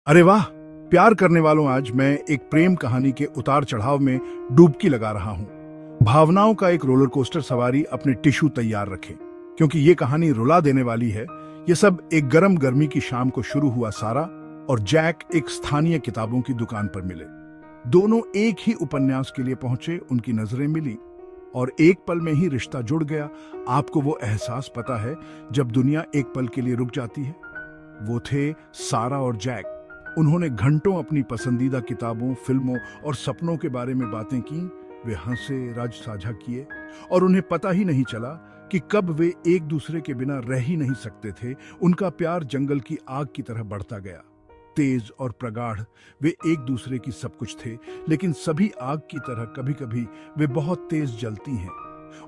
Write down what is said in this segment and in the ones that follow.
अरे वाह! प्यार करने वालों, आज मैं एक प्रेम कहानी के उतार चढ़ाव में डुबकी लगा रहा हूँ। भावनाओं का एक रोलर कोस्टर सवारी, अपने टिश्यू तैयार रखें, क्योंकि ये कहानी रुला देने वाली है। ये सब एक गरम गर्मी की शाम को शुरू हुआ। सारा और जैक एक स्थानीय किताबों की दुकान पर मिले। दोनों एक ही उपन्यास के लिए पहुंचे, उनकी नजरें मिली और एक पल में ही रिश्ता जुड़ गया। आपको वो एहसास पता है जब दुनिया एक पल के लिए रुक जाती है? वो थे सारा और जैक। उन्होंने घंटों अपनी पसंदीदा किताबों, फिल्मों और सपनों के बारे में बातें की। वे हंसे, राज साझा किए और उन्हें पता ही नहीं चला कि कब वे एक दूसरे के बिना रह ही नहीं सकते थे। उनका प्यार जंगल की आग की तरह बढ़ता गया, तेज और प्रगाढ़। वे एक दूसरे की सब कुछ थे, लेकिन सभी आग की तरह कभी कभी वे बहुत तेज जलती हैं।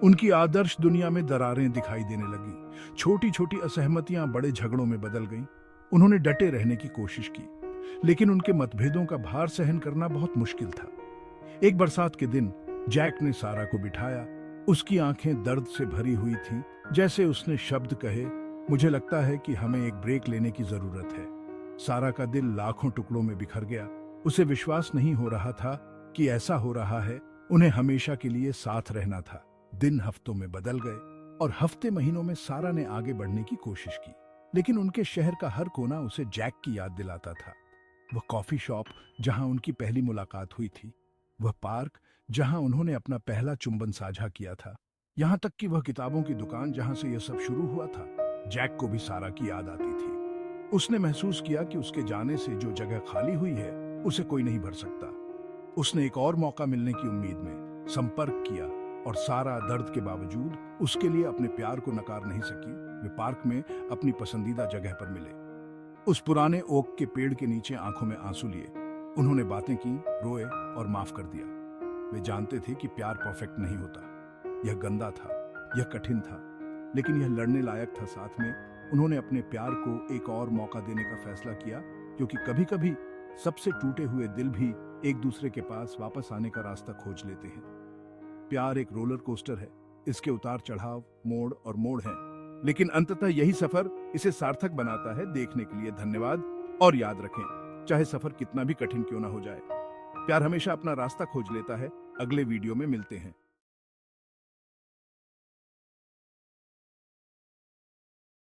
उनकी आदर्श दुनिया में दरारें दिखाई देने लगी। छोटी छोटी असहमतियां बड़े झगड़ों में बदल गईं। उन्होंने डटे रहने की कोशिश की, लेकिन उनके मतभेदों का भार सहन करना बहुत मुश्किल था। एक बरसात के दिन जैक ने सारा को बिठाया। उसकी आंखें दर्द से भरी हुई थीं, जैसे उसने शब्द कहे, मुझे लगता है कि हमें एक ब्रेक लेने की जरूरत है। सारा का दिल लाखों टुकड़ों में बिखर गया। उसे विश्वास नहीं हो रहा था कि ऐसा हो रहा है। उन्हें हमेशा के लिए साथ रहना था। दिन हफ्तों में बदल गए और हफ्ते महीनों में सारा ने आगे बढ़ने की कोशिश की, लेकिन उनके शहर का हर कोना उसे जैक की याद दिलाता था। वह कॉफी शॉप जहां उनकी पहली मुलाकात हुई थी, वह पार्क जहां उन्होंने अपना पहला चुंबन साझा किया था, यहां तक कि वह किताबों की दुकान जहां से यह सब शुरू हुआ था। जैक को भी सारा की याद आती थी। उसने महसूस किया कि उसके जाने से जो जगह खाली हुई है, उसे कोई नहीं भर सकता। उसने एक और मौका मिलने की उम्मीद में संपर्क किया और सारा दर्द के बावजूद उसके लिए अपने प्यार को नकार नहीं सकी। वे पार्क में अपनी पसंदीदा जगह पर मिले। उस पुराने ओक के पेड़ के नीचे आंखों में आंसू लिए उन्होंने बातें की, रोए और माफ कर दिया। वे जानते थे कि प्यार परफेक्ट नहीं होता। यह गंदा था, यह कठिन था, लेकिन यह लड़ने लायक था। साथ में उन्होंने अपने प्यार को एक और मौका देने का फैसला किया, क्योंकि कभी कभी सबसे टूटे हुए दिल भी एक दूसरे के पास वापस आने का रास्ता खोज लेते हैं। प्यार एक रोलर कोस्टर है। इसके उतार चढ़ाव, मोड़ और मोड़ हैं, लेकिन अंततः यही सफर इसे सार्थक बनाता है। देखने के लिए धन्यवाद और याद रखें, चाहे सफर कितना भी कठिन क्यों ना हो जाए, प्यार हमेशा अपना रास्ता खोज लेता है। अगले वीडियो में मिलते हैं।